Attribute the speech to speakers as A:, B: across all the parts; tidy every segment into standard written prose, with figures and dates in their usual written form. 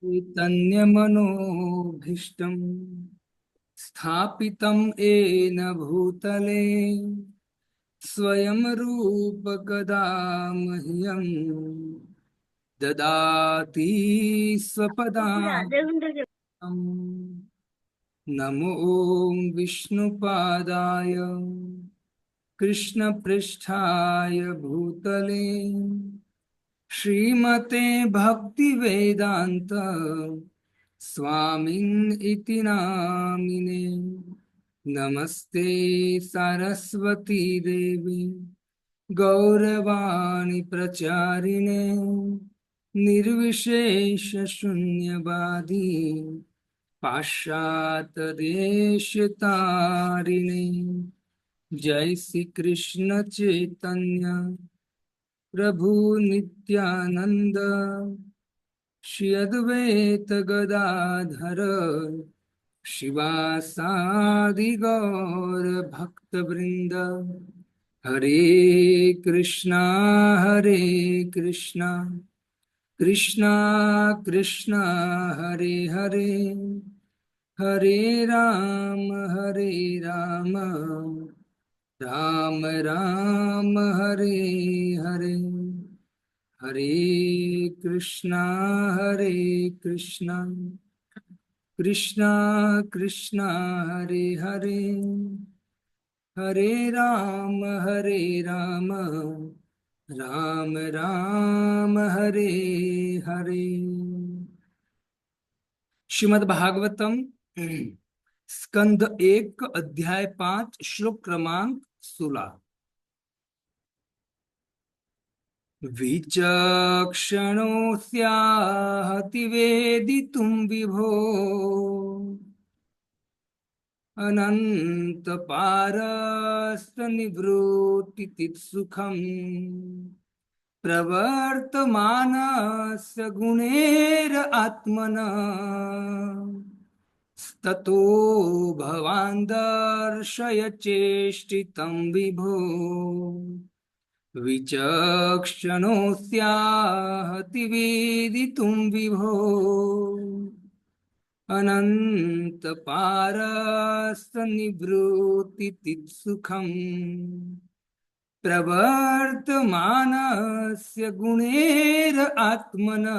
A: चैतन्यमनोभीष्टम् स्थापितं येन भूतले स्वयं रूप कदा मह्यं ददाति स्वपदान्तिकम्। नमो विष्णुपादाय कृष्णपृष्ठाय भूतले श्रीमते भक्तिवेदान्त स्वामिन् इति नामिने। नमस्ते सरस्वती देवी गौरवाणी प्रचारिणे निर्विशेष शून्यवादी पाश्चात्यदेशतारिणे। जय श्री कृष्ण चैतन्य प्रभु नित्यानंद श्री अद्वैत गदाधर शिवासादि गौर भक्तवृंद। हरे कृष्णा कृष्णा कृष्णा हरे हरे, हरे राम राम राम हरे हरे। हरे कृष्णा कृष्णा कृष्णा हरे हरे, हरे राम राम राम हरे हरे। श्रीमद् भागवतम स्कंद 1 अध्याय 5 श्लोक क्रमांक 16। विचक्षणोऽस्याहति वेदितुं विभो अनन्तपारस्तनिवृत्तितित्सुखम् प्रवर्तमानस्य गुणैर आत्मना ततो भवान् दर्शय चेष्टितं विभो। विचक्षणोऽस्याहति वेदितुं विभो अनन्तपारस्तनिवृत्तितित्सुखम् प्रवर्तमानस्य गुणैर आत्मना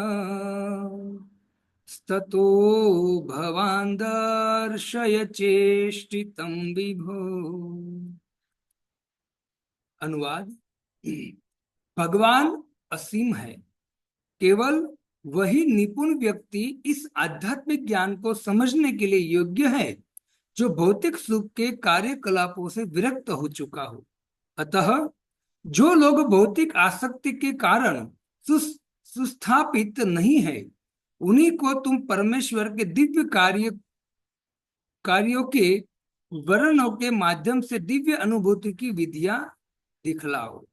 A: ततो भवान् दर्शय चेष्टितं विभो। अनुवाद। भगवान असीम है, केवल वही निपुण व्यक्ति इस आध्यात्मिक ज्ञान को समझने के लिए योग्य है जो भौतिक सुख के कार्यकलापों से विरक्त हो चुका हो। अतः जो लोग भौतिक आसक्ति के कारण सुस्थापित नहीं है, उन्हीं को तुम परमेश्वर के दिव्य कार्यों के वर्णनों के माध्यम से दिव्य अनुभूति की विधियां दिखलाओ।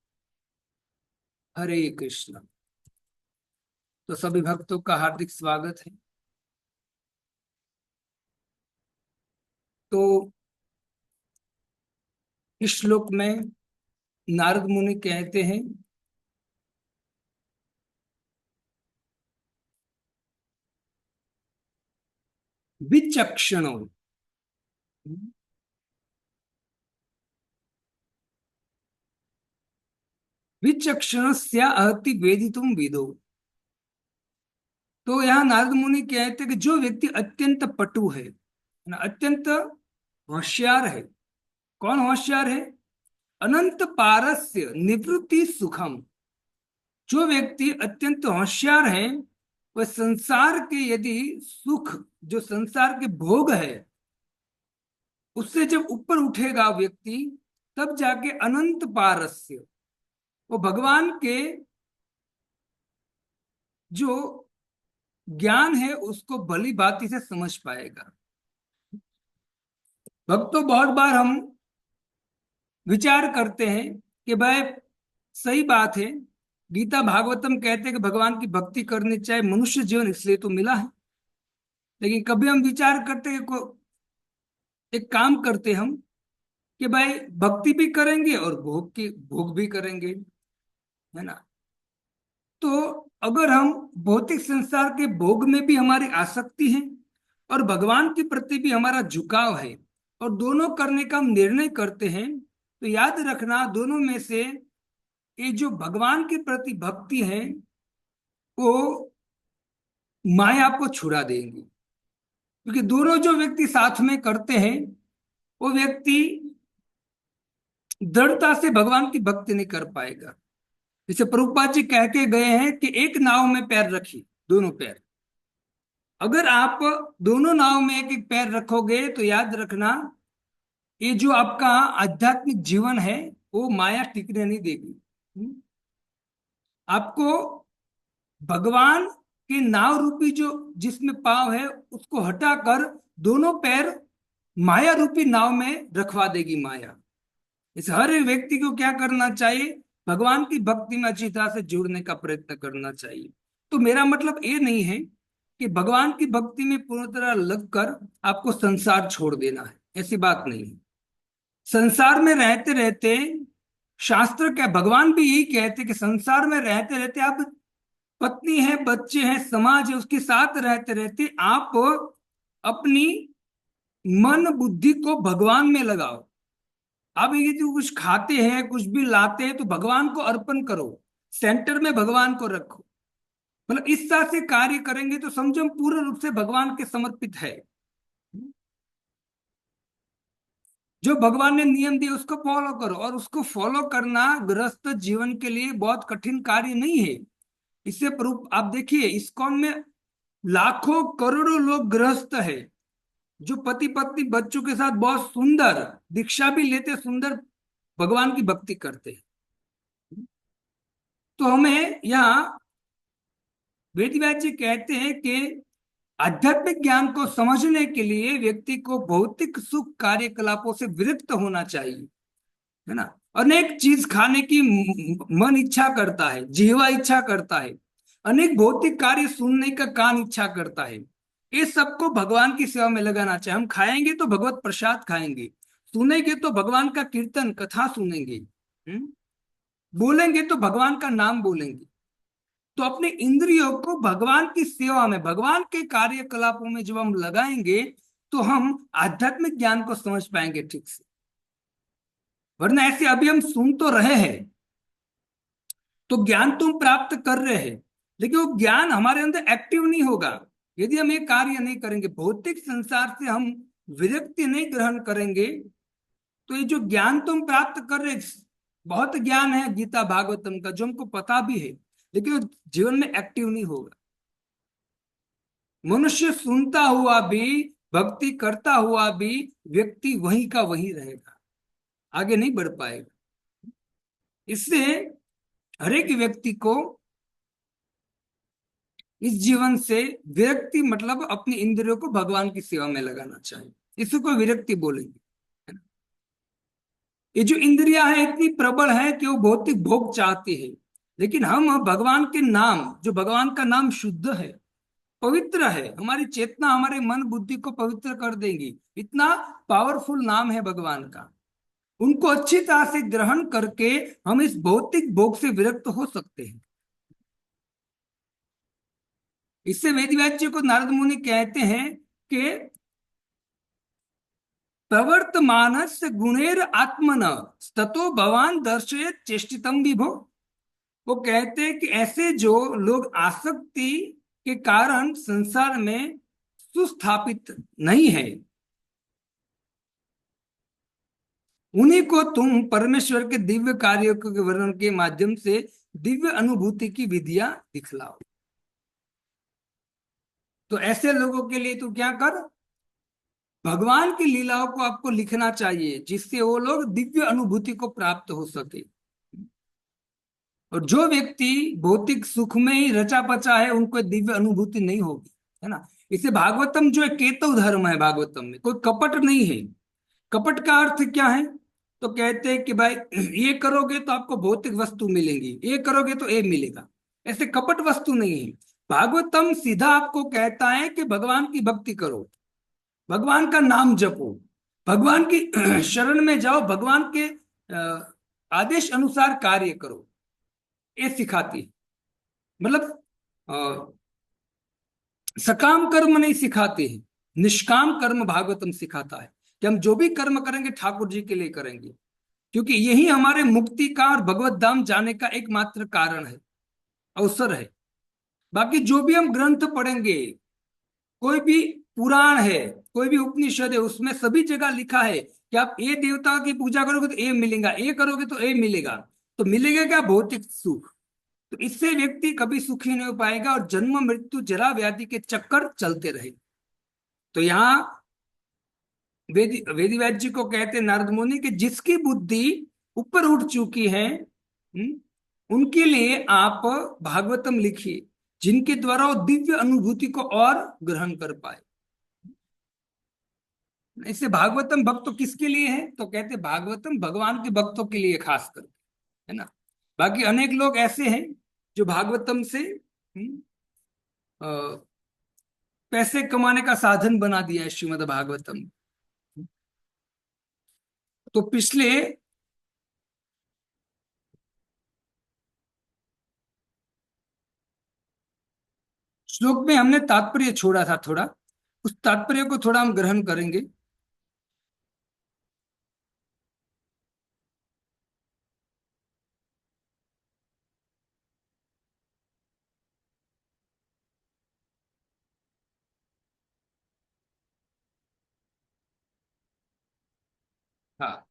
A: हरे कृष्ण। तो सभी भक्तों का हार्दिक स्वागत है। तो इस श्लोक में नारद मुनि कहते हैं, विचक्षणो विचक्षणस्य अहति वेदितुम विदो। तो यहाँ नारद मुनि कहते हैं कि जो व्यक्ति अत्यंत पटु है ना, अत्यंत होशियार है। कौन होशियार है? अनंत पारस्य निवृत्ति सुखम। जो व्यक्ति अत्यंत होशियार है वह संसार के यदि सुख, जो संसार के भोग है, उससे जब ऊपर उठेगा व्यक्ति, तब जाके अनंत पारस्य वो भगवान के जो ज्ञान है उसको भली भांति से समझ पाएगा। भक्तों, बहुत बार हम विचार करते हैं कि भाई सही बात है, गीता भागवतम कहते हैं कि भगवान की भक्ति करनी चाहिए, मनुष्य जीवन इसलिए तो मिला है। लेकिन कभी हम विचार करते हैं एक काम करते हम कि भाई भक्ति भी करेंगे और भोग भी करेंगे, है ना। तो अगर हम भौतिक संसार के भोग में भी हमारी आसक्ति है और भगवान के प्रति भी हमारा झुकाव है और दोनों करने का हम निर्णय करते हैं, तो याद रखना दोनों में से ये जो भगवान के प्रति भक्ति है वो माया को छुड़ा देंगे। क्योंकि दोनों जो व्यक्ति साथ में करते हैं वो व्यक्ति दृढ़ता से भगवान की भक्ति नहीं कर पाएगा। जैसे प्रभुपाद जी कह के गए हैं कि एक नाव में पैर रखिए, दोनों पैर। अगर आप दोनों नाव में एक एक पैर रखोगे तो याद रखना ये जो आपका आध्यात्मिक जीवन है वो माया टिकने नहीं देगी। आपको भगवान के नाव रूपी जो जिसमें पाव है उसको हटाकर दोनों पैर माया रूपी नाव में रखवा देगी माया। इस हर एक व्यक्ति को क्या करना चाहिए? भगवान की भक्ति में अच्छी तरह से जुड़ने का प्रयत्न करना चाहिए। तो मेरा मतलब ये नहीं है कि भगवान की भक्ति में पूर्ण तरह लगकर आपको संसार छोड़ देना है, ऐसी बात नहीं है। संसार में रहते रहते शास्त्र क्या, भगवान भी यही कहते कि संसार में रहते रहते आप पत्नी है, बच्चे हैं, समाज है, उसके साथ रहते रहते आप अपनी मन बुद्धि को भगवान में लगाओ। आप ये जो कुछ खाते हैं, कुछ भी लाते हैं, तो भगवान को अर्पण करो, सेंटर में भगवान को रखो। मतलब इस तरह से कार्य करेंगे तो समझो हम पूर्ण रूप से भगवान के समर्पित है। जो भगवान ने नियम दिए उसको फॉलो करो, और उसको फॉलो करना गृहस्थ जीवन के लिए बहुत कठिन कार्य नहीं है। इससे प्रूफ आप देखिए, इस्कॉन में लाखों करोड़ों लोग गृहस्थ है जो पति पत्नी बच्चों के साथ बहुत सुंदर दीक्षा भी लेते, सुंदर भगवान की भक्ति करते हैं। तो हमें यहाँ वेदव्यास जी कहते हैं कि आध्यात्मिक ज्ञान को समझने के लिए व्यक्ति को भौतिक सुख कार्यकलापों से विरक्त होना चाहिए, है ना। अनेक चीज खाने की मन इच्छा करता है, जिह्वा इच्छा करता है, अनेक भौतिक कार्य सुनने का कान इच्छा करता है। ये सबको भगवान की सेवा में लगाना चाहिए। हम खाएंगे तो भगवत प्रसाद खाएंगे, सुनेंगे तो भगवान का कीर्तन कथा सुनेंगे, बोलेंगे तो भगवान का नाम बोलेंगे। तो अपने इंद्रियों को भगवान की सेवा में, भगवान के कार्यकलापों में जब हम लगाएंगे तो हम आध्यात्मिक ज्ञान को समझ पाएंगे ठीक से। वरना ऐसे अभी हम सुन तो रहे हैं, तो ज्ञान तो हम प्राप्त कर रहे हैं, लेकिन वो ज्ञान हमारे अंदर एक्टिव नहीं होगा यदि हम ये कार्य नहीं करेंगे, भौतिक संसार से हम विरक्ति नहीं ग्रहण करेंगे। तो ये जो ज्ञान तो हम प्राप्त कर रहे, बहुत ज्ञान है गीता भागवतम का जो हमको पता भी है, लेकिन वो जीवन में एक्टिव नहीं होगा। मनुष्य सुनता हुआ भी, भक्ति करता हुआ भी व्यक्ति वहीं का वहीं रहेगा, आगे नहीं बढ़ पाएगा। इससे हर एक व्यक्ति को इस जीवन से विरक्ति, मतलब अपनी इंद्रियों को भगवान की सेवा में लगाना चाहिए, इसको विरक्ति बोलेंगे। ये जो इंद्रियां है इतनी प्रबल है कि वो भौतिक भोग चाहती है, लेकिन हम भगवान के नाम, जो भगवान का नाम शुद्ध है, पवित्र है, हमारी चेतना हमारे मन बुद्धि को पवित्र कर देंगी। इतना पावरफुल नाम है भगवान का, उनको अच्छी तरह से ग्रहण करके हम इस भौतिक भोग से विरक्त हो सकते हैं। इससे वेदव्यास जी को नारद मुनि कहते हैं कि प्रवर्तमानस्य गुणेर आत्मन ततो भगवान दर्शयत चेष्टितम विभो। वो कहते हैं कि ऐसे जो लोग आसक्ति के कारण संसार में सुस्थापित नहीं है, उन्हीं को तुम परमेश्वर के दिव्य कार्यों के वर्णन के माध्यम से दिव्य अनुभूति की विधियां दिखलाओ। तो ऐसे लोगों के लिए तो क्या कर, भगवान की लीलाओं को आपको लिखना चाहिए, जिससे वो लोग दिव्य अनुभूति को प्राप्त हो सके। और जो व्यक्ति भौतिक सुख में ही रचा पचा है उनको दिव्य अनुभूति नहीं होगी, है ना। इसे भागवतम जो है केतव धर्म है, भागवतम में कोई कपट नहीं है। कपट का अर्थ क्या है? तो कहते हैं कि भाई ये करोगे तो आपको भौतिक वस्तु मिलेंगी, ये करोगे तो ये मिलेगा, ऐसे कपट वस्तु नहीं है। भागवतम सीधा आपको कहता है कि भगवान की भक्ति करो, भगवान का नाम जपो, भगवान की शरण में जाओ, भगवान के आदेश अनुसार कार्य करो, ये सिखाती है। मतलब सकाम कर्म नहीं सिखाते हैं, निष्काम कर्म भागवतम सिखाता है कि हम जो भी कर्म करेंगे ठाकुर जी के लिए करेंगे, क्योंकि यही हमारे मुक्ति का और भगवत धाम जाने का एकमात्र कारण है, अवसर है। बाकी जो भी हम ग्रंथ पढ़ेंगे, कोई भी पुराण है, कोई भी उपनिषद है, उसमें सभी जगह लिखा है कि आप ये देवता की पूजा करोगे तो ये मिलेगा, ये करोगे तो ये मिलेगा। तो मिलेगा क्या? भौतिक सुख। तो इससे व्यक्ति कभी सुखी नहीं हो पाएगा और जन्म मृत्यु जरा व्याधि के चक्कर चलते रहे। तो यहाँ वेदी व्यास जी को कहते नारद मुनि कि जिसकी बुद्धि ऊपर उठ चुकी है, उनके लिए आप भागवतम लिखिए, जिनके द्वारा वो दिव्य अनुभूति को और ग्रहण कर पाए। इससे भागवतम भक्तों किसके लिए है? तो कहते भागवतम भगवान के भक्तों के लिए खास कर, है ना। बाकी अनेक लोग ऐसे हैं जो भागवतम से अ, पैसे कमाने का साधन बना दिया है श्रीमद् भागवतम। तो पिछले श्लोक में हमने तात्पर्य छोड़ा था थोड़ा, उस तात्पर्य को थोड़ा हम ग्रहण करेंगे। हाँ,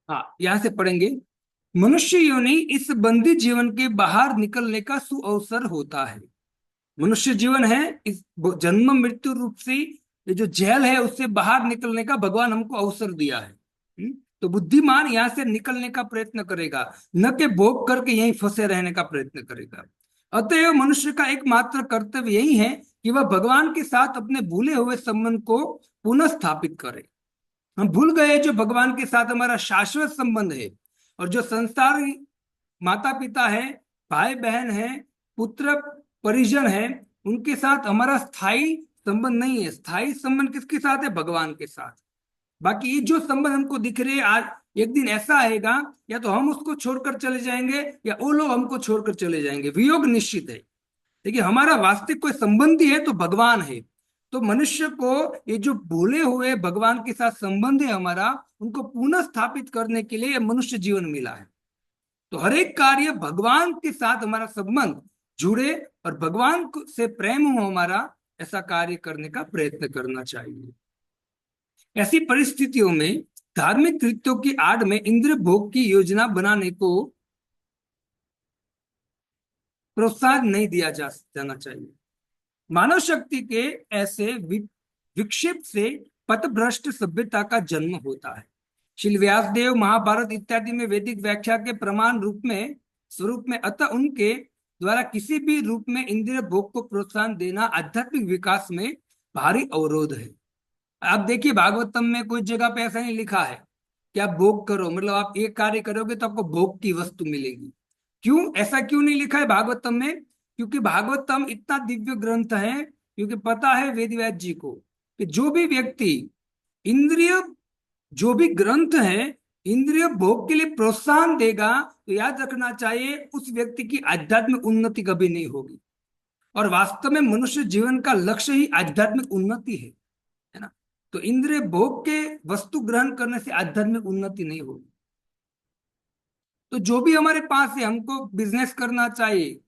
A: हाँ, यहां से पढ़ेंगे। मनुष्य योनि इस बंदी जीवन के बाहर निकलने का सुअवसर होता है। मनुष्य जीवन है, इस जन्म मृत्यु रूप से ये जो जेल है उससे बाहर निकलने का भगवान हमको अवसर दिया है। तो बुद्धिमान यहाँ से निकलने का प्रयत्न करेगा, न कि भोग करके यहीं फंसे रहने का प्रयत्न करेगा। अतएव मनुष्य का एकमात्र कर्तव्य यही है कि वह भगवान के साथ अपने भूले हुए संबंध को पुनः स्थापित करे। हम भूल गए जो भगवान के साथ हमारा शाश्वत संबंध है, और जो संसार माता पिता है, भाई बहन है, पुत्र परिजन है, उनके साथ हमारा स्थायी संबंध नहीं है। स्थायी संबंध किसके साथ है? भगवान के साथ। बाकी ये जो संबंध हमको दिख रहे आज, एक दिन ऐसा आएगा या तो हम उसको छोड़कर चले जाएंगे या वो लोग हमको छोड़कर चले जाएंगे, वियोग निश्चित है। देखिए, हमारा वास्तविक कोई संबंधी है तो भगवान है। तो मनुष्य को ये जो भूले हुए भगवान के साथ संबंध है हमारा, उनको पुनः स्थापित करने के लिए मनुष्य जीवन मिला है। तो हर एक कार्य भगवान के साथ हमारा संबंध जुड़े और भगवान से प्रेम हो हमारा, ऐसा कार्य करने का प्रयत्न करना चाहिए। ऐसी परिस्थितियों में धार्मिक कृत्यों की आड़ में इंद्र भोग की योजना बनाने को प्रोत्साहन नहीं दिया जाना चाहिए। मानव शक्ति के ऐसे विक्षेप से पथभ्रष्ट सभ्यता का जन्म होता है। श्री व्यासदेव महाभारत इत्यादि में वैदिक व्याख्या के प्रमाण रूप में स्वरूप में, अतः उनके द्वारा किसी भी रूप में इंद्रिय भोग को प्रोत्साहन देना आध्यात्मिक विकास में भारी अवरोध है। आप देखिए, भागवतम में कोई जगह पे ऐसा नहीं लिखा है कि आप भोग करो, मतलब आप एक कार्य करोगे तो आपको भोग की वस्तु मिलेगी। क्यों? ऐसा क्यों नहीं लिखा है भागवतम में? क्योंकि भागवतम इतना दिव्य ग्रंथ है, क्योंकि पता है वेद व्यास जी को कि जो भी व्यक्ति इंद्रिय, जो भी ग्रंथ है इंद्रिय भोग के लिए प्रोत्साहन देगा, तो याद रखना चाहिए उस व्यक्ति की आध्यात्मिक उन्नति कभी नहीं होगी। और वास्तव में मनुष्य जीवन का लक्ष्य ही आध्यात्मिक उन्नति है ना। तो इंद्रिय भोग के वस्तु ग्रहण करने से आध्यात्मिक उन्नति नहीं होगी। तो जो भी हमारे पास है, हमको बिजनेस करना चाहिए,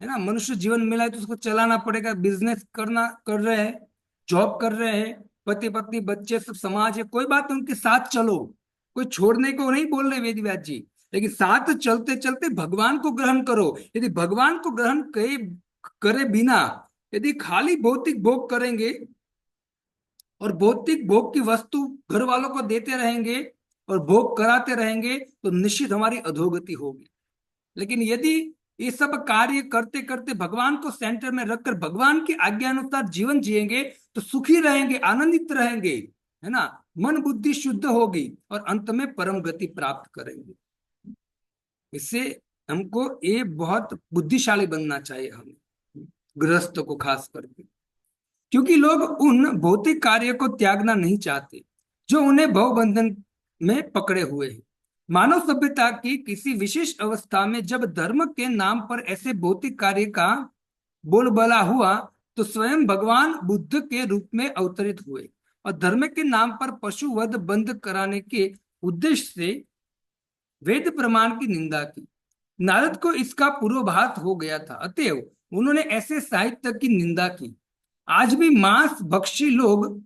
A: है ना। मनुष्य जीवन मिला है तो उसको चलाना पड़ेगा। बिजनेस करना कर रहे हैं, जॉब कर रहे हैं, पति पत्नी बच्चे सब समाज है, कोई बात नहीं, उनके साथ चलो। कोई छोड़ने को नहीं बोल रहे वेद व्यास जी, लेकिन साथ चलते चलते भगवान को ग्रहण करो। यदि भगवान को ग्रहण करे बिना यदि खाली भौतिक भोग करेंगे और भौतिक भोग की वस्तु घर वालों को देते रहेंगे और भोग कराते रहेंगे, तो निश्चित हमारी अधोगति होगी। लेकिन यदि ये सब कार्य करते करते भगवान को सेंटर में रखकर भगवान की आज्ञा अनुसार जीवन जिएंगे, तो सुखी रहेंगे, आनंदित रहेंगे, है ना। मन बुद्धि शुद्ध होगी और अंत में परम गति प्राप्त करेंगे। इससे हमको ये बहुत बुद्धिशाली बनना चाहिए, हमें गृहस्थ को खास करके, क्योंकि लोग उन भौतिक कार्य को त्यागना नहीं चाहते जो उन्हें भव बंधन में पकड़े हुए हैं। मानव सभ्यता की किसी विशेष अवस्था में जब धर्म के नाम पर ऐसे भौतिक कार्य का बोलबाला हुआ, तो स्वयं भगवान बुद्ध के रूप में अवतरित हुए और धर्म के नाम पर पशु वध बंद कराने के उद्देश्य से वेद प्रमाण की निंदा की। नारद को इसका पूर्वाभास हो गया था, अतएव उन्होंने ऐसे साहित्य की निंदा की। आज भी मांस भक्षी लोग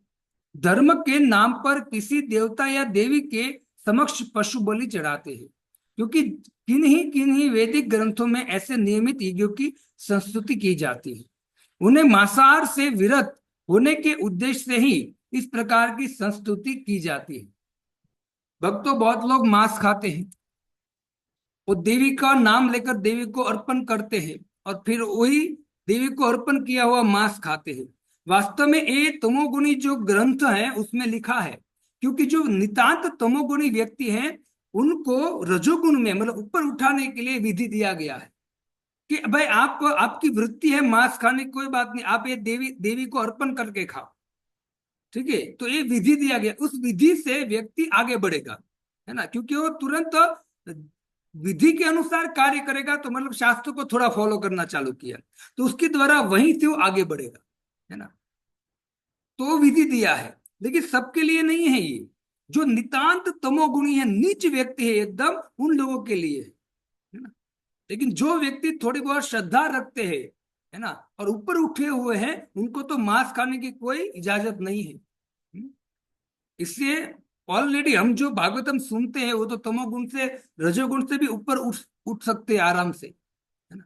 A: धर्म के नाम पर किसी देवता या देवी के समक्ष पशु बलि चढ़ाते हैं, क्योंकि किन्हीं वैदिक ग्रंथों में ऐसे नियमित यज्ञों की संस्तुति की जाती है। उन्हें मांसाहार से विरत होने के उद्देश्य से ही इस प्रकार की संस्तुति की जाती है। भक्तों, बहुत लोग मांस खाते हैं, वो देवी का नाम लेकर देवी को अर्पण करते हैं और फिर वही देवी को अर्पण किया हुआ मांस खाते हैं। वास्तव में ये तमोगुणी जो ग्रंथ है उसमें लिखा है, क्योंकि जो नितांत तमोगुणी व्यक्ति हैं उनको रजोगुण में मतलब ऊपर उठाने के लिए विधि दिया गया है कि भाई आप आपकी वृत्ति है मांस खाने की, कोई बात नहीं, आप ये देवी देवी को अर्पण करके खाओ, ठीक है। तो ये विधि दिया गया, उस विधि से व्यक्ति आगे बढ़ेगा, है ना, क्योंकि वो तुरंत विधि के अनुसार कार्य करेगा, तो मतलब शास्त्र को थोड़ा फॉलो करना चालू किया तो उसके द्वारा वहीं से वो आगे बढ़ेगा, है ना। तो विधि दिया है, लेकिन सबके लिए नहीं है ये। जो नितांत तमोगुणी है, नीच व्यक्ति है एकदम, उन लोगों के लिए है ना। लेकिन जो व्यक्ति थोड़ी बहुत श्रद्धा रखते हैं, है ना, और ऊपर उठे हुए हैं, उनको तो मांस खाने की कोई इजाजत नहीं है। इसलिए ऑलरेडी हम जो भागवतम सुनते हैं वो तो तमोगुण से रजोगुण से भी ऊपर उठ उठ सकते हैं आराम से, है ना।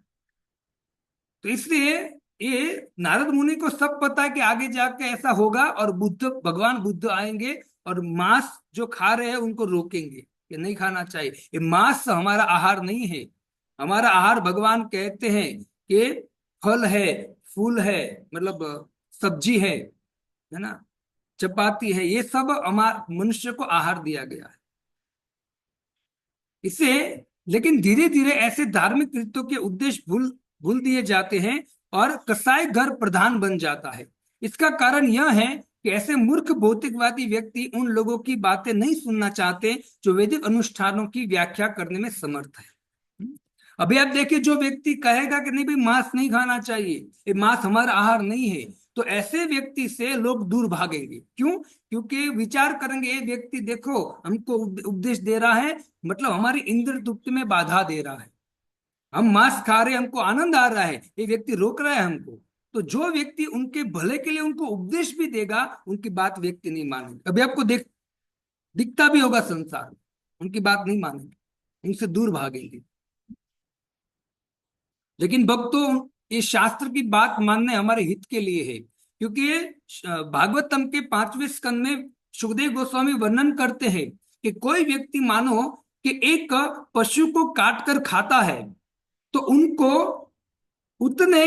A: तो इसलिए ये नारद मुनि को सब पता है कि आगे जाके ऐसा होगा और भगवान बुद्ध आएंगे और मांस जो खा रहे हैं उनको रोकेंगे कि नहीं खाना चाहिए, ये मांस हमारा आहार नहीं है। हमारा आहार भगवान कहते हैं कि फल है, फूल है, मतलब सब्जी है ना, चपाती है, ये सब हमारे मनुष्य को आहार दिया गया है इसे। लेकिन धीरे धीरे ऐसे धार्मिक कृत्यों के उद्देश्य भूल भूल दिए जाते हैं और कसाई घर प्रधान बन जाता है। इसका कारण यह है कि ऐसे मूर्ख भौतिकवादी व्यक्ति उन लोगों की बातें नहीं सुनना चाहते जो वैदिक अनुष्ठानों की व्याख्या करने में समर्थ है। अभी आप देखिए, जो व्यक्ति कहेगा कि नहीं भाई मांस नहीं खाना चाहिए, ये मांस हमारा आहार नहीं है, तो ऐसे व्यक्ति से लोग दूर भागेंगे। क्यों? क्योंकि विचार करेंगे ये व्यक्ति देखो हमको उपदेश दे रहा है, मतलब हमारी इंद्र तृप्ति में बाधा दे रहा है, हम मांस खा रहे हैं, हमको आनंद आ रहा है, ये व्यक्ति रोक रहा है हमको। तो जो व्यक्ति उनके भले के लिए उनको उपदेश भी देगा, उनकी बात व्यक्ति नहीं मानेंगे। अभी आपको दिखता भी होगा संसार, उनकी बात नहीं मानेंगे, उनसे दूर भागेंगे। लेकिन भक्तों, ये शास्त्र की बात मानने हमारे हित के लिए है, क्योंकि ये भागवतम के 5वें स्कंद में सुखदेव गोस्वामी वर्णन करते हैं कि कोई व्यक्ति मानो कि एक पशु को काट कर खाता है, तो उनको उतने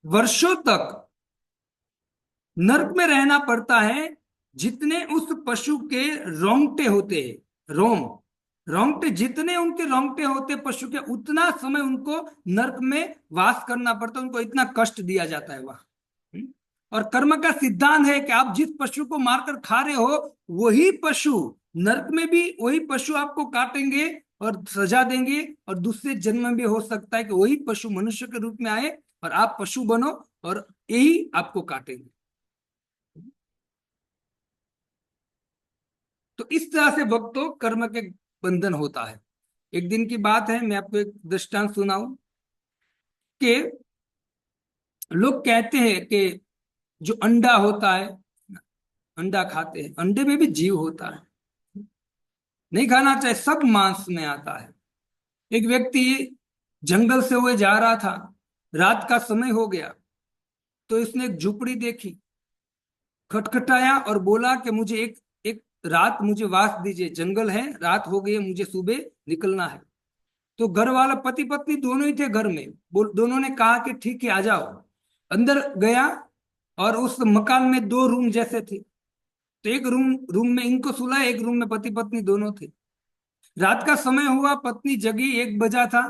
A: वर्षों तक नरक में रहना पड़ता है जितने उस पशु के रोंगटे होते हैं। रोंगटे जितने उनके रोंगटे होते पशु के, उतना समय उनको नरक में वास करना पड़ता है, उनको इतना कष्ट दिया जाता है वहां। और कर्म का सिद्धांत है कि आप जिस पशु को मारकर खा रहे हो, वही पशु नरक में भी वही पशु आपको काटेंगे और सजा देंगे, और दूसरे जन्म में भी हो सकता है कि वही पशु मनुष्य के रूप में आए और आप पशु बनो और यही आपको काटेंगे। तो इस तरह से भक्तों कर्म के बंधन होता है। एक दिन की बात है, मैं आपको एक दृष्टांत सुनाऊं कि लोग कहते हैं कि जो अंडा होता है, अंडा खाते हैं, अंडे में भी जीव होता है, नहीं खाना चाहिए, सब मांस में आता है। एक व्यक्ति जंगल से हुए जा रहा था, रात का समय हो गया, तो इसने एक झुपड़ी देखी, खटखटाया और बोला कि मुझे एक एक रात मुझे वास दीजिए, जंगल है, रात हो गई है, मुझे सुबह निकलना है। तो घर वाला पति पत्नी दोनों ही थे घर में, दोनों ने कहा कि ठीक है आ जाओ। अंदर गया और उस मकान में 2 रूम जैसे थे, तो एक रूम रूम में इनको सुलाया, एक रूम में पति पत्नी दोनों थे। रात का समय हुआ, पत्नी जगी, 1 बजा था।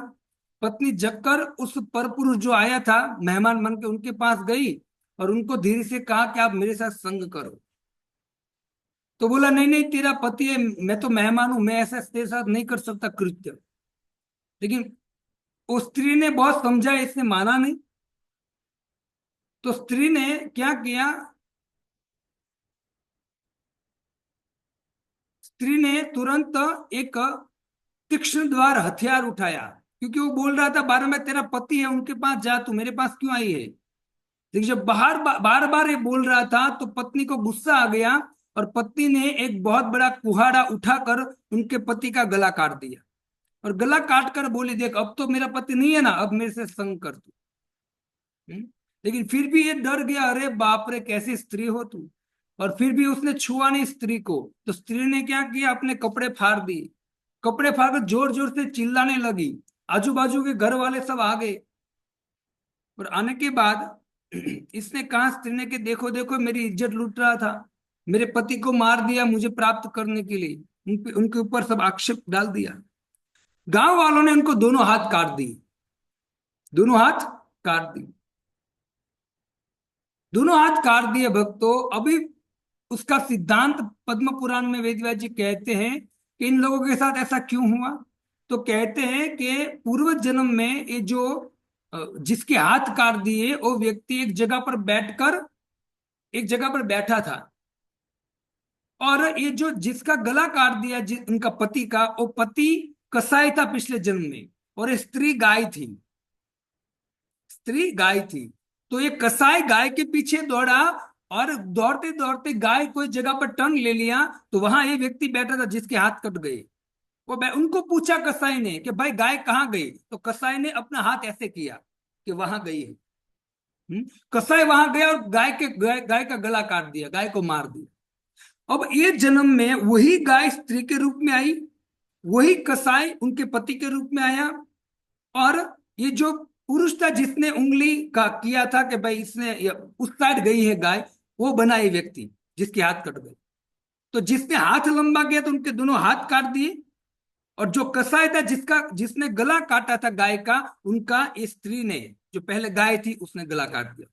A: पत्नी जगकर उस परपुरुष जो आया था मेहमान बन के, उनके पास गई और उनको धीरे से कहा कि आप मेरे साथ संग करो। तो बोला नहीं नहीं, तेरा पति है, मैं तो मेहमान हूं, मैं ऐसा तेरे साथ नहीं कर सकता कृत्य। लेकिन उस स्त्री ने बहुत समझा, इसने माना नहीं। तो स्त्री ने क्या किया, स्त्री ने तुरंत एक तीक्ष्ण द्वार हथियार उठाया, क्योंकि वो बोल रहा था बारम्बार तेरा पति है, उनके पास जा, तू मेरे पास क्यों आई है। लेकिन जब बार बार ये बोल रहा था तो पत्नी को गुस्सा आ गया, और पत्नी ने एक बहुत बड़ा कुहाड़ा उठाकर उनके पति का गला काट दिया। और गला काट कर बोली, देख अब तो मेरा पति नहीं है ना, अब मेरे से संग कर तू। हम्म? लेकिन फिर भी ये डर गया, अरे बाप रे कैसी स्त्री हो तू। और फिर भी उसने छुआ नहीं स्त्री को। तो स्त्री ने क्या किया, अपने कपड़े फाड़ दिए, कपड़े फाड़ कर जोर जोर से चिल्लाने लगी। आजू बाजू के घर वाले सब आ गए। और आने के बाद इसने कहा स्त्री ने कि देखो देखो, मेरी इज्जत लूट रहा था, मेरे पति को मार दिया मुझे प्राप्त करने के लिए, उनके ऊपर सब आक्षेप डाल दिया। गांव वालों ने उनको दोनों हाथ काट दिए, दोनों हाथ काट दिए, दोनों हाथ काट दिए भक्तों। अभी उसका सिद्धांत पद्म पुराण में वेदव्यास जी कहते हैं कि इन लोगों के साथ ऐसा क्यों हुआ। तो कहते हैं कि पूर्व जन्म में ये जो जिसके हाथ काट दिए, वो व्यक्ति एक जगह पर बैठकर, एक जगह पर बैठा था। और ये जो जिसका गला काट दिया, उनका पति का, वो पति कसाई था पिछले जन्म में, और ये स्त्री गाय थी, स्त्री गाय थी। तो ये कसाई गाय के पीछे दौड़ा, और दौड़ते दौड़ते गाय कोई जगह पर टर्न ले लिया, तो वहां ये व्यक्ति बैठा था जिसके हाथ कट गए। उनको पूछा कसाई ने कि भाई गाय कहाँ गई, तो कसाई ने अपना हाथ ऐसे किया कि वहां गई है। कसाई वहां गया और गाय का गला काट दिया, गाय को मार दिया। अब ये जन्म में वही गाय स्त्री के रूप में आई, वही कसाई उनके पति के रूप में आया। और ये जो पुरुष था जिसने उंगली का किया था कि भाई उस साइड गई है गाय, वो बना ये व्यक्ति जिसके हाथ कट गए। तो जिसने हाथ लंबा किया तो उनके दोनों हाथ काट दिए। और जो कसाई था जिसने गला काटा था गाय का, उनका इस स्त्री ने, जो पहले गाय थी, उसने गला काट दिया।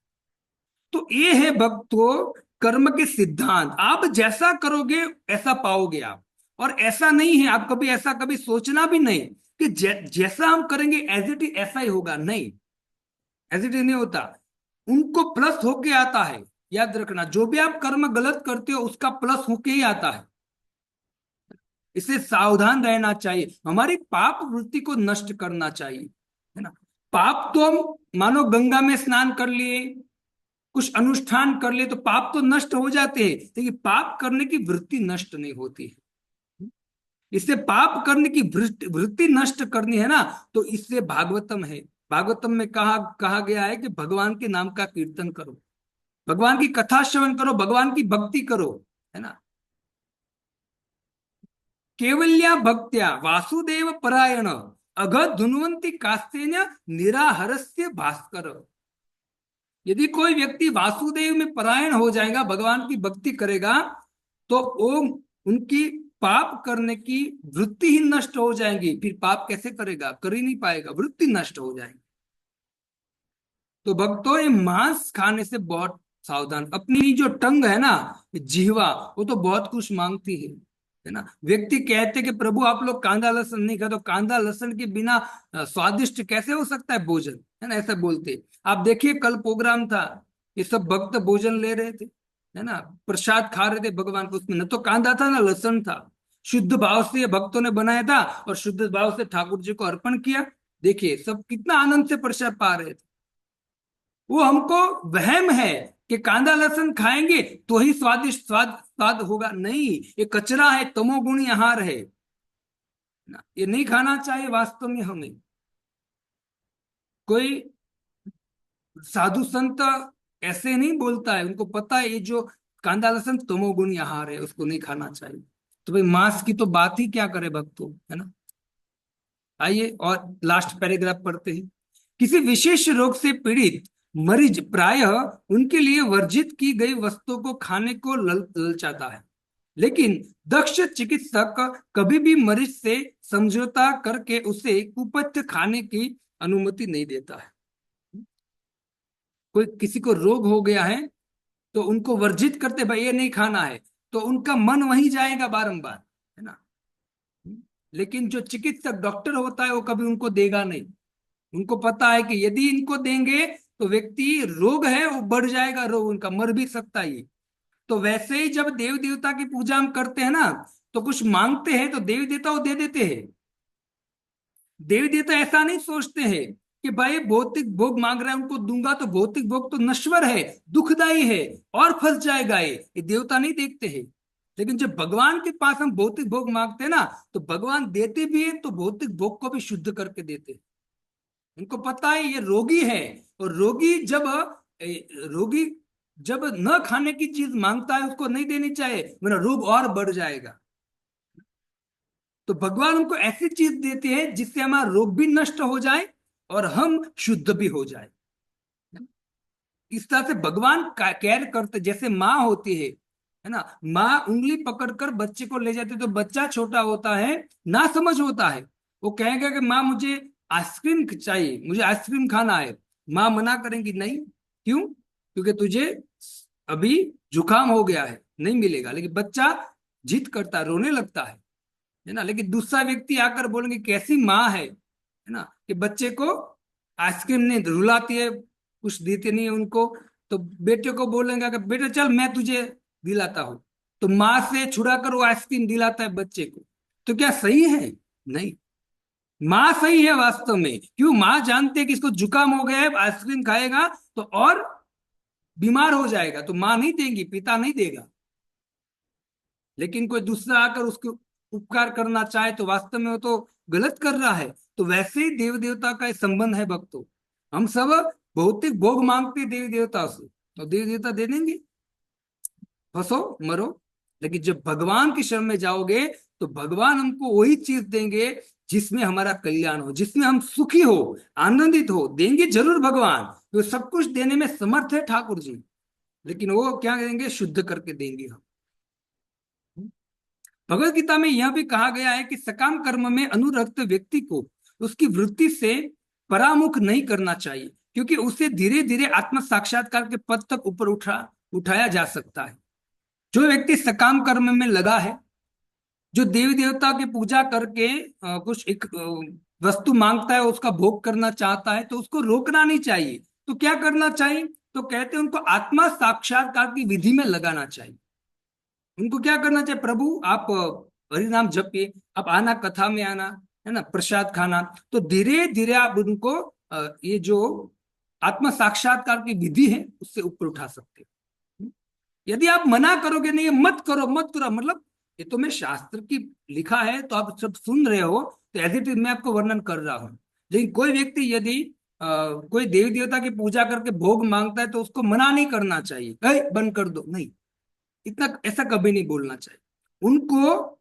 A: तो ये है भक्तों कर्म के सिद्धांत, आप जैसा करोगे ऐसा पाओगे आप। और ऐसा नहीं है, आप कभी ऐसा कभी सोचना भी नहीं कि जैसा हम करेंगे एज इट इज ऐसा ही होगा, नहीं, एज इट इज नहीं होता। उनको प्लस होके आता है। याद रखना, जो भी आप कर्म गलत करते हो उसका प्लस होके ही आता है। इससे सावधान रहना चाहिए, हमारी पाप वृत्ति को नष्ट करना चाहिए, है ना। पाप तो हम मानो गंगा में स्नान कर लिए, कुछ अनुष्ठान कर लिए, तो पाप तो नष्ट हो जाते हैं, लेकिन पाप करने की वृत्ति नष्ट नहीं होती है। इससे पाप करने की वृत्ति नष्ट करनी है ना, तो इससे भागवतम है, भागवतम में कहा गया है कि भगवान के नाम का कीर्तन करो, भगवान की कथा श्रवण करो, भगवान की भक्ति करो, है ना। केवल्या भक्त्या वासुदेव परायण अघ धुन्वंती कास्तेन निराहरस्य भास्कर। यदि कोई व्यक्ति वासुदेव में परायण हो जाएगा, भगवान की भक्ति करेगा, तो वो उनकी पाप करने की वृत्ति ही नष्ट हो जाएगी। फिर पाप कैसे करेगा, कर ही नहीं पाएगा, वृत्ति नष्ट हो जाएगी। तो भक्तों ये मांस खाने से बहुत सावधान। अपनी जो टंग है ना, जिह्वा, वो तो बहुत कुछ मांगती है ना। व्यक्ति कहते कि प्रभु आप लोग कांदा लहसुन नहीं खाते, तो कांदा लहसुन के बिना स्वादिष्ट कैसे हो सकता है भोजन, है ना, ऐसा बोलते। आप देखिए कल प्रोग्राम था, ये सब भक्त भोजन ले रहे थे, है ना, प्रसाद खा रहे थे भगवान को, उसमें न तो कांदा था ना लहसुन था। शुद्ध भाव से ये भक्तों ने बनाया था, और शुद्ध भाव से ठाकुर जी को अर्पण किया। देखिए सब कितना आनंद से प्रसाद पा रहे थे। वो हमको वहम है कि कांदा लहसुन खाएंगे तो ही स्वादिष्ट स्वाद स्वाद होगा, नहीं, ये कचरा है, तमोगुणी आहार है ना, ये नहीं खाना चाहिए वास्तव में हमें। कोई साधु संत ऐसे नहीं बोलता है, उनको पता है ये जो कांदा लहसुन तमोगुणी आहार है, उसको नहीं खाना चाहिए। तो भाई मांस की तो बात ही क्या करे भक्तों, है ना। आइए और लास्ट पैराग्राफ पढ़ते हैं। किसी विशेष रोग से पीड़ित मरीज प्रायः उनके लिए वर्जित की गई वस्तुओं को खाने को ललचाता है, लेकिन दक्ष चिकित्सक कभी भी मरीज से समझौता करके उसे कुपथ्य खाने की अनुमति नहीं देता है। कोई किसी को रोग हो गया है तो उनको वर्जित करते, भाई ये नहीं खाना है। तो उनका मन वहीं जाएगा बारंबार, है ना। लेकिन जो चिकित्सक डॉक्टर होता है वो कभी उनको देगा नहीं। उनको पता है कि यदि इनको देंगे तो व्यक्ति रोग है वो बढ़ जाएगा, रोग उनका मर भी सकता है ये। तो वैसे ही जब देव देवता की पूजा हम करते हैं ना, तो कुछ मांगते हैं तो देवी देवता वो दे देते हैं। देवी देवता ऐसा नहीं सोचते हैं कि भाई भौतिक भोग मांग रहा है उनको दूंगा, तो भौतिक भोग तो नश्वर है, दुखदाई है, और फंस जाएगा ये देवता नहीं देखते हैं। लेकिन जब भगवान के पास हम भौतिक भोग मांगते हैं ना, तो भगवान देते भी है तो भौतिक भोग को भी शुद्ध करके देते हैं। उनको पता है ये रोगी है, और रोगी जब न खाने की चीज मांगता है उसको नहीं देनी चाहिए, वरना रोग और बढ़ जाएगा। तो भगवान हमको ऐसी चीज देते हैं जिससे हमारा रोग भी नष्ट हो जाए और हम शुद्ध भी हो जाए। इस तरह से भगवान केयर करते, जैसे माँ होती है ना। माँ उंगली पकड़कर बच्चे को ले जाती है, तो बच्चा छोटा होता है, ना समझ होता है, वो कहेगा कि माँ मुझे आइसक्रीम चाहिए, मुझे आइसक्रीम खाना है। माँ मना करेंगी नहीं, क्यों? क्योंकि तुझे अभी जुकाम हो गया है, नहीं मिलेगा। लेकिन बच्चा जिद करता है, रोने लगता है ना। लेकिन दूसरा व्यक्ति आकर बोलेंगे कैसी माँ है ना, कि बच्चे को आइसक्रीम नहीं रुलाती है, कुछ देते नहीं है उनको। तो बेटे को बोलेंगे कि बेटा चल मैं तुझे दिलाता हूं, तो माँ से छुड़ा कर वो आइसक्रीम दिलाता है बच्चे को। तो क्या सही है? नहीं। माँ सही है वास्तव में, क्यों? माँ जानते है कि इसको जुकाम हो गया है, आइसक्रीम खाएगा तो और बीमार हो जाएगा, तो माँ नहीं देंगी, पिता नहीं देगा। लेकिन कोई दूसरा आकर उसके उपकार करना चाहे तो वास्तव में वो तो गलत कर रहा है। तो वैसे ही देव देवता का एक संबंध है भक्तों। हम सब भौतिक भोग मांगते देवी देवता से, तो देवी देवता दे देंगे, फंसो मरो। लेकिन जब भगवान की शरण में जाओगे तो भगवान हमको वही चीज देंगे जिसमें हमारा कल्याण हो, जिसमें हम सुखी हो, आनंदित हो। देंगे जरूर भगवान, तो सब कुछ देने में समर्थ है ठाकुर जी। लेकिन वो क्या देंगे? शुद्ध करके देंगे हम। भगवत गीता में यह भी कहा गया है कि सकाम कर्म में अनुरक्त व्यक्ति को उसकी वृत्ति से परामुख नहीं करना चाहिए, क्योंकि उसे धीरे धीरे आत्म साक्षात्कार के पद तक ऊपर उठाया जा सकता है। जो व्यक्ति सकाम कर्म में लगा है, जो देवी देवता की पूजा करके कुछ एक वस्तु मांगता है, उसका भोग करना चाहता है, तो उसको रोकना नहीं चाहिए। तो क्या करना चाहिए? तो कहते हैं उनको आत्मा साक्षात्कार की विधि में लगाना चाहिए। उनको क्या करना चाहिए? प्रभु आप हरि नाम जपिए, आप आना कथा में आना, है ना, प्रसाद खाना। तो धीरे धीरे आप उनको ये जो आत्म साक्षात्कार की विधि है उससे ऊपर उठा सकते हो। यदि आप मना करोगे नहीं, मत करो मत करो, मतलब ये तो मैं शास्त्र की लिखा है तो आप सब सुन रहे हो, तो एज इट इज मैं आपको वर्णन कर रहा हूं। लेकिन कोई व्यक्ति यदि कोई देवी देवता की पूजा करके भोग मांगता है तो उसको मना नहीं करना चाहिए, बंद कर दो, नहीं। इतना ऐसा कभी नहीं बोलना चाहिए। उनको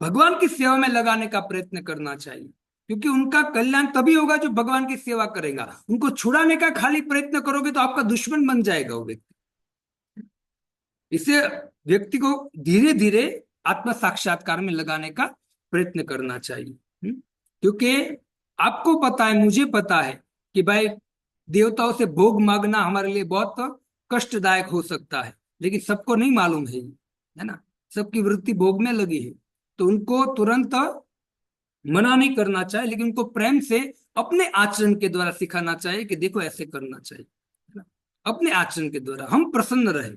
A: भगवान की सेवा में लगाने का प्रयत्न करना चाहिए, क्योंकि उनका कल्याण तभी होगा जो भगवान की सेवा करेगा। उनको छुड़ाने का खाली प्रयत्न करोगे तो आपका दुश्मन बन जाएगा वो व्यक्ति। इसे व्यक्ति को धीरे धीरे आत्म साक्षात्कार में लगाने का प्रयत्न करना चाहिए। क्योंकि आपको पता है, मुझे पता है कि भाई देवताओं से भोग मांगना हमारे लिए बहुत कष्टदायक हो सकता है, लेकिन सबको नहीं मालूम है ये, है ना। सबकी वृत्ति भोग में लगी है, तो उनको तुरंत मना नहीं करना चाहिए, लेकिन उनको प्रेम से अपने आचरण के द्वारा सिखाना चाहिए कि देखो ऐसे करना चाहिए, है ना। अपने आचरण के द्वारा हम प्रसन्न रहे।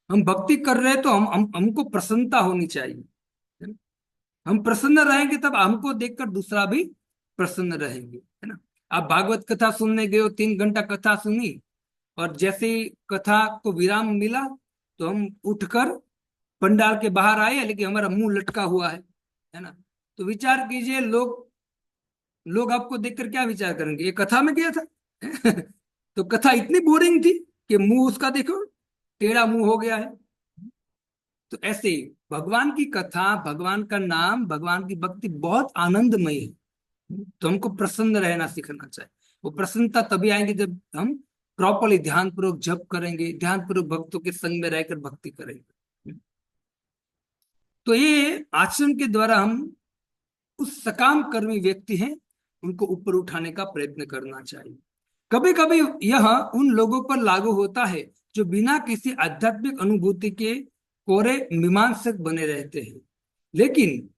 A: हम भक्ति कर रहे हैं तो हमको प्रसन्नता होनी चाहिए, है ना। हम प्रसन्न रहेंगे तब हमको देखकर दूसरा भी प्रसन्न रहेंगे, है ना। आप भागवत कथा सुनने गए हो, 3 घंटा कथा सुनी, और जैसे ही कथा को विराम मिला तो हम उठकर पंडाल के बाहर आए, लेकिन हमारा मुंह लटका हुआ है ना। तो विचार कीजिए, लोग लोग आपको देखकर क्या विचार करेंगे? ये कथा में गया था। तो कथा इतनी बोरिंग थी कि मुंह उसका देखो टेढ़ा मुंह हो गया है। तो ऐसे ही भगवान की कथा, भगवान का नाम, भगवान की भक्ति बहुत आनंदमय है। तो हमको प्रसन्न रहना सीखना चाहिए। वो प्रसन्नता तभी आएंगे जब हम प्रॉपरली ध्यान पूर्वक जप करेंगे, ध्यान पूर्वक भक्तों के संग में रहकर भक्ति करेंगे। तो ये आचरण के द्वारा हम उस सकाम कर्मी व्यक्ति हैं उनको ऊपर उठाने का प्रयत्न करना चाहिए। कभी कभी यह उन लोगों पर लागू होता है जो बिना किसी आध्यात्मिक अनुभूति के कोरे मीमांसक बने रहते हैं। लेकिन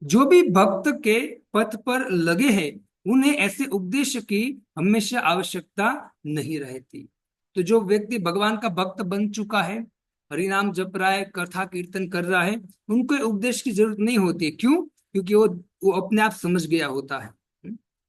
A: जो भी भक्त के पथ पर लगे हैं उन्हें ऐसे उपदेश की हमेशा आवश्यकता नहीं रहती। तो जो व्यक्ति भगवान का भक्त बन चुका है, हरिनाम जप रहा है, कथा कीर्तन कर रहा है, उनको उपदेश की जरूरत नहीं होती। क्यों? क्योंकि वो अपने आप समझ गया होता है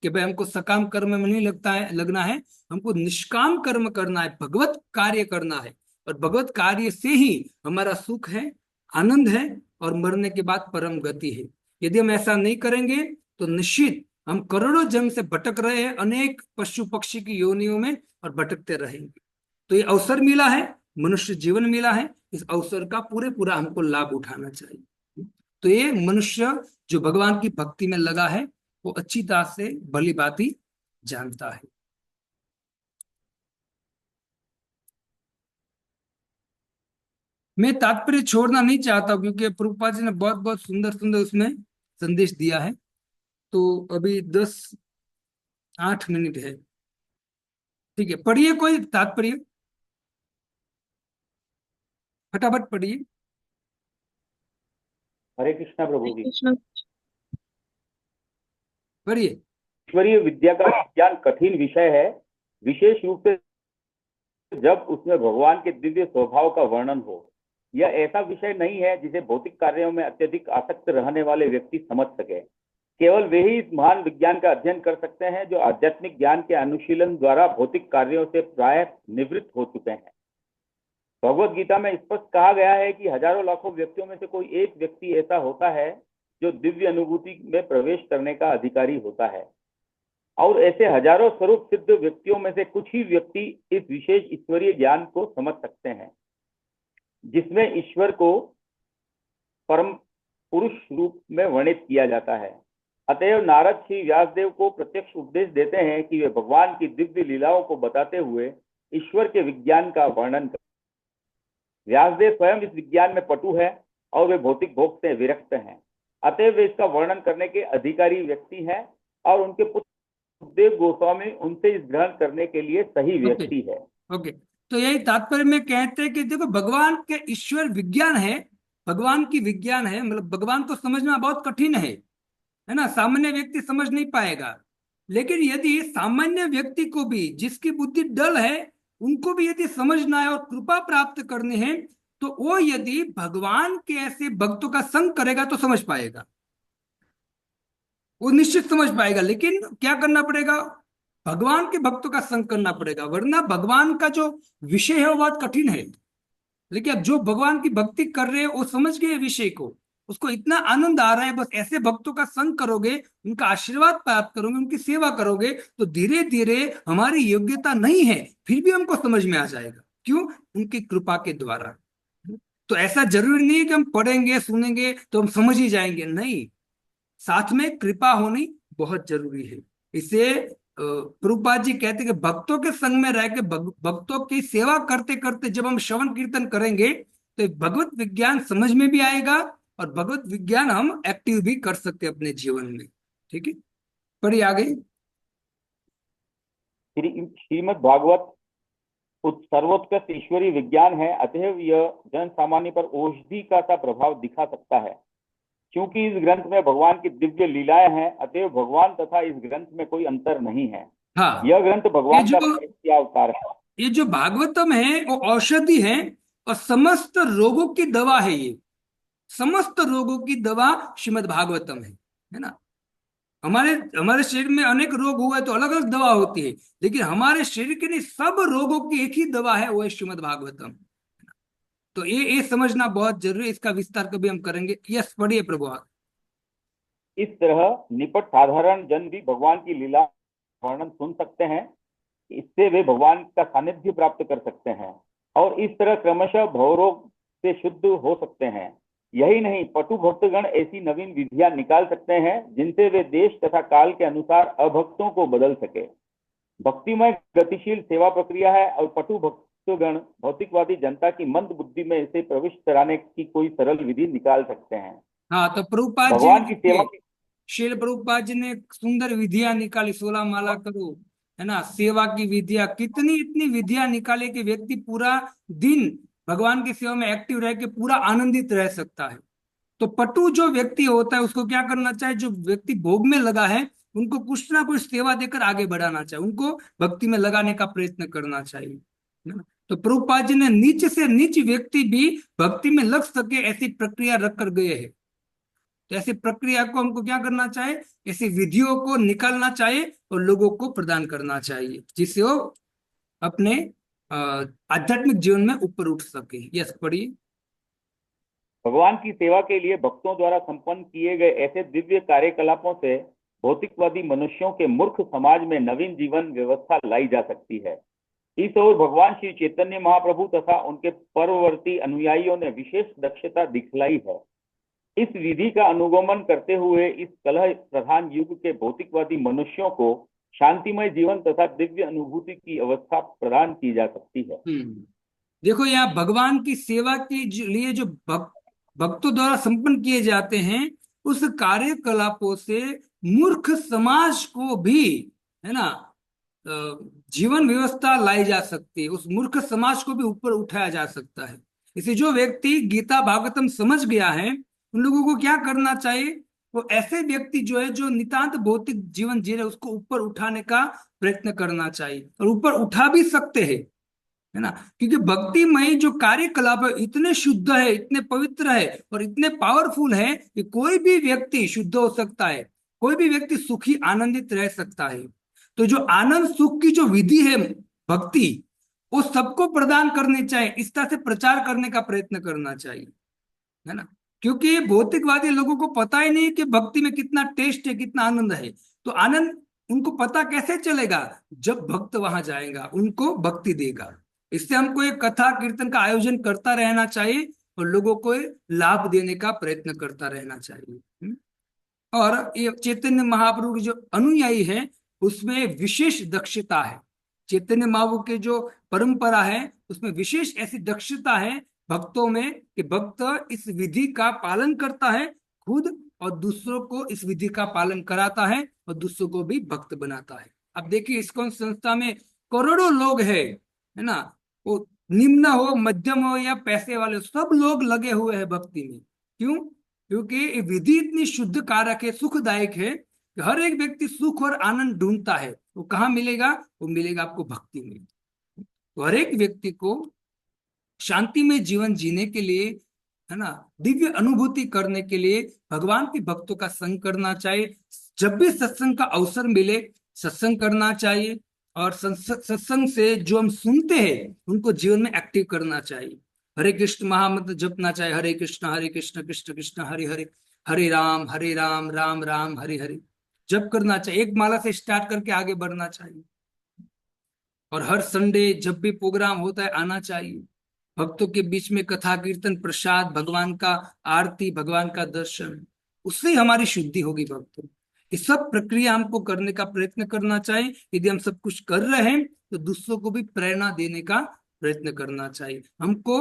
A: कि भाई हमको सकाम कर्म में नहीं लगना है, हमको निष्काम कर्म करना है, भगवत कार्य करना है। और भगवत कार्य से ही हमारा सुख है, आनंद है, और मरने के बाद परम गति है। यदि हम ऐसा नहीं करेंगे तो निश्चित हम करोड़ों जन्म से भटक रहे हैं, अनेक पशु पक्षी की योनियों में, और भटकते रहेंगे। तो ये अवसर मिला है, मनुष्य जीवन मिला है, इस अवसर का पूरे पूरा हमको लाभ उठाना चाहिए। तो ये मनुष्य जो भगवान की भक्ति में लगा है वो अच्छी तरह से भली भांति जानता है। मैं तात्पर्य छोड़ना नहीं चाहता क्योंकि प्रभुपाद जी ने बहुत बहुत सुंदर सुंदर उसमें संदेश दिया है। तो अभी 10:08 है। ठीक है, पढ़िए कोई तात्पर्य, फटाफट पढ़िए।
B: हरे कृष्णा प्रभु जी।
C: कृष्ण।
A: पढ़िए।
B: ईश्वरीय विद्या का विज्ञान कठिन विषय है, विशेष रूप से जब उसमें भगवान के दिव्य स्वभाव का वर्णन हो। यह ऐसा विषय नहीं है जिसे भौतिक कार्यों में अत्यधिक आसक्त रहने वाले व्यक्ति समझ सके। केवल वे ही इस महान विज्ञान का अध्ययन कर सकते हैं जो आध्यात्मिक ज्ञान के अनुशीलन द्वारा भौतिक कार्यों से प्राय निवृत्त हो चुके हैं। भगवत गीता में स्पष्ट कहा गया है कि हजारों लाखों व्यक्तियों में से कोई एक व्यक्ति ऐसा होता है जो दिव्य अनुभूति में प्रवेश करने का अधिकारी होता है, और ऐसे हजारों स्वरूप सिद्ध व्यक्तियों में से कुछ ही व्यक्ति इस विशेष ईश्वरीय ज्ञान को समझ सकते हैं जिसमें ईश्वर को परम पुरुष रूप में वर्णित किया जाता है। अतएव नारद श्री व्यासदेव को प्रत्यक्ष उपदेश देते हैं कि वे भगवान की दिव्य लीलाओं को बताते हुए ईश्वर के विज्ञान का वर्णन करें। व्यासदेव स्वयं इस विज्ञान में पटु है और वे भौतिक भोग से विरक्त हैं। अतएव वे इसका वर्णन करने के अधिकारी व्यक्ति हैं और उनके पुत्र सुखदेव गोस्वामी उनसे इस ग्रहण करने के लिए सही व्यक्ति है।
A: ओके, तो यही तात्पर्य में कहते हैं कि देखो भगवान के ईश्वर विज्ञान है, भगवान की विज्ञान है, मतलब भगवान को समझना बहुत कठिन है ना, सामान्य व्यक्ति समझ नहीं पाएगा। लेकिन यदि सामान्य व्यक्ति को भी, जिसकी बुद्धि डल है, उनको भी यदि समझना है और कृपा प्राप्त करनी है, तो वो यदि भगवान के ऐसे भक्तों का संग करेगा तो समझ पाएगा, वो निश्चित समझ पाएगा। लेकिन क्या करना पड़ेगा? भगवान के भक्तों का संग करना पड़ेगा, वरना भगवान का जो विषय है वो बहुत कठिन है। लेकिन अब जो भगवान की भक्ति कर रहे हैं वो समझ गए विषय को, उसको इतना आनंद आ रहा है, बस ऐसे भक्तों का संग करोगे, उनका आशीर्वाद प्राप्त करोगे, उनकी सेवा करोगे, तो धीरे धीरे हमारी योग्यता नहीं है फिर भी हमको समझ में आ जाएगा। क्यों? उनकी कृपा के द्वारा। तो ऐसा जरूरी नहीं है कि हम पढ़ेंगे सुनेंगे तो हम समझ ही जाएंगे, नहीं, साथ में कृपा होनी बहुत जरूरी है। इसे प्रभुपाद जी कहते हैं कि भक्तों के संग में रह के भक्तों की सेवा करते करते जब हम श्रवण कीर्तन करेंगे तो भगवत विज्ञान समझ में भी आएगा और भगवत विज्ञान हम एक्टिव भी कर सकते हैं अपने जीवन में। ठीक है, पढ़िए आगे।
B: श्रीमद् भागवत सर्वोत्कृष्ट ईश्वरीय विज्ञान है, अतएव यह जन सामान्य पर औषधि का सा प्रभाव दिखा सकता है। क्योंकि इस ग्रंथ में भगवान की दिव्य लीलाएं हैं, अतएव भगवान तथा इस ग्रंथ में कोई अंतर नहीं है।
A: हाँ,
B: यह ग्रंथ
A: ये
B: भगवान का
A: जो
B: अवतार है।
A: ये जो भागवतम है वो औषधि है और समस्त रोगों की दवा है। ये समस्त रोगों की दवा श्रीमद् भागवतम है ना। हमारे हमारे शरीर में अनेक रोग हुए तो अलग अलग दवा होती है, लेकिन हमारे शरीर के लिए सब रोगों की एक ही दवा है, वो है श्रीमद् भागवतम। तो ये समझना बहुत जरूरी है, इसका विस्तार कभी हम करेंगे। यस, पढ़िए प्रभु आप।
B: इस तरह निपट साधारण जन भी भगवान की लीला वर्णन सुन सकते हैं, इससे वे भगवान का सानिध्य प्राप्त कर सकते हैं और इस तरह क्रमशः भवरोग से शुद्ध हो सकते हैं। यही नहीं, पटु भक्तगण ऐसी नवीन विधियां निकाल सकते हैं जिनसे वे देश तथा काल के अनुसार अभक्तों को बदल सके। भक्तिमय गतिशील सेवा प्रक्रिया है और पटु भक्तगण भौतिकवादी जनता की मंद बुद्धि में इसे प्रविष्ट कराने की कोई सरल विधि निकाल सकते हैं।
A: हाँ, तो प्रभुपाद जी
B: भगवान की सेवा
A: ने, श्रील प्रभुपाद जी ने सुंदर विधियां निकाली, 16 माला करो, है ना, सेवा की विधियां, कितनी इतनी विधियां निकाले कि व्यक्ति पूरा दिन भगवान की सेवा में एक्टिव रह के पूरा आनंदित रह सकता है। तो पटु जो व्यक्ति होता है उसको क्या करना चाहिए, जो व्यक्ति भोग में लगा है उनको कुछ ना कुछ सेवा देकर आगे बढ़ाना चाहिए, उनको भक्ति में लगाने का प्रयत्न करना चाहिए, है ना। तो प्रभुपाद जी ने नीच से नीच व्यक्ति भी भक्ति में लग सके ऐसी प्रक्रिया रख कर गए हैं। तो ऐसी प्रक्रिया को हमको क्या करना चाहिए, ऐसी विधियों को निकालना चाहिए और लोगों को प्रदान करना चाहिए, जिससे वो अपने आध्यात्मिक जीवन में ऊपर उठ सके। यस, पढ़िए।
B: भगवान की सेवा के लिए भक्तों द्वारा संपन्न किए गए ऐसे दिव्य कार्यकलापों से भौतिकवादी मनुष्यों के मूर्ख समाज में नवीन जीवन व्यवस्था लाई जा सकती है। इस ओर भगवान श्री चैतन्य महाप्रभु तथा उनके परवर्ती अनुयायियों ने विशेष दक्षता दिखलाई है। इस विधि का अनुगमन करते हुए इस कलह प्रधान युग के भौतिकवादी मनुष्यों को शांतिमय जीवन तथा दिव्य अनुभूति की अवस्था प्रदान की जा सकती है।
A: देखो, यहाँ भगवान की सेवा के लिए जो भक्तों द्वारा संपन्न किए जाते हैं उस कार्यकलापों से मूर्ख समाज को भी, है ना, जीवन व्यवस्था लाई जा सकती है, उस मूर्ख समाज को भी ऊपर उठाया जा सकता है। इसे जो व्यक्ति गीता भागवतम समझ गया है उन लोगों को क्या करना चाहिए, वो ऐसे व्यक्ति जो है जो नितांत भौतिक जीवन जी रहे उसको ऊपर उठाने का प्रयत्न करना चाहिए, और ऊपर उठा भी सकते हैं, है ना। क्योंकि भक्तिमय जो कार्यकलाप है इतने शुद्ध है, इतने पवित्र है और इतने पावरफुल है कि कोई भी व्यक्ति शुद्ध हो सकता है, कोई भी व्यक्ति सुखी आनंदित रह सकता है। तो जो आनंद सुख की जो विधि है भक्ति, वो सबको प्रदान करनी चाहिए, इस तरह से प्रचार करने का प्रयत्न करना चाहिए, है ना। क्योंकि भौतिकवादी लोगों को पता ही नहीं कि भक्ति में कितना टेस्ट है, कितना आनंद है। तो आनंद उनको पता कैसे चलेगा, जब भक्त वहां जाएगा उनको भक्ति देगा। इससे हमको एक कथा कीर्तन का आयोजन करता रहना चाहिए और लोगों को लाभ देने का प्रयत्न करता रहना चाहिए। और ये चैतन्य महाप्रभु के जो अनुयायी है उसमें विशेष दक्षता है। चैतन्य महाप्रभु के जो परंपरा है उसमें विशेष ऐसी दक्षता है भक्तों में कि भक्त इस विधि का पालन करता है खुद, और दूसरों को इस विधि का पालन कराता है और दूसरों को भी भक्त बनाता है। अब देखिए, इस्कॉन संस्था में करोड़ों लोग हैं, है ना। वो निम्न हो, मध्यम हो या पैसे वाले, सब लोग लगे हुए हैं भक्ति में। क्यों? क्योंकि ये विधि इतनी शुद्ध कारक है, सुखदायक है कि हर एक व्यक्ति सुख और आनंद ढूंढता है। वो कहाँ मिलेगा? वो मिलेगा आपको भक्ति में। तो हर एक व्यक्ति को शांति में जीवन जीने के लिए, है ना, दिव्य अनुभूति करने के लिए भगवान के भक्तों का संग करना चाहिए। जब भी सत्संग का अवसर मिले सत्संग करना चाहिए, और सत्संग से जो हम सुनते हैं उनको जीवन में एक्टिव करना चाहिए। हरे कृष्ण महामंत्र जपना चाहिए, हरे कृष्ण कृष्ण कृष्ण हरे हरे, हरे राम राम राम हरे हरे जप करना चाहिए। एक माला से स्टार्ट करके आगे बढ़ना चाहिए, और हर संडे जब भी प्रोग्राम होता है आना चाहिए। भक्तों के बीच में कथा कीर्तन, प्रसाद, भगवान का आरती, भगवान का दर्शन, उससे ही हमारी शुद्धि होगी भक्तों। ये सब प्रक्रिया हमको करने का प्रयत्न करना चाहिए। यदि हम सब कुछ कर रहे हैं तो दूसरों को भी प्रेरणा देने का प्रयत्न करना चाहिए। हमको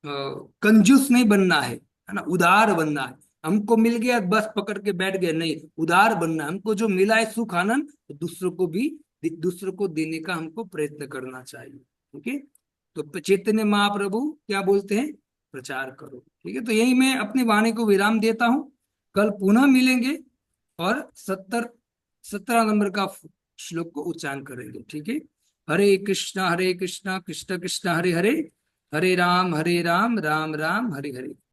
A: कंजूस नहीं बनना है ना, उदार बनना है। हमको मिल गया बस पकड़ के बैठ गए, नहीं, उदार बनना है। हमको जो मिला है सुख आनंद, तो दूसरों को भी, दूसरों को देने का हमको प्रयत्न करना चाहिए। ठीक है। तो चैतन्य महाप्रभु क्या बोलते हैं? प्रचार करो। ठीक है, तो यही मैं अपनी वाणी को विराम देता हूं। कल पुनः मिलेंगे और 17 नंबर का श्लोक को उच्चारण करेंगे। ठीक है। हरे कृष्णा कृष्ण कृष्ण हरे हरे, हरे राम राम राम हरे हरे।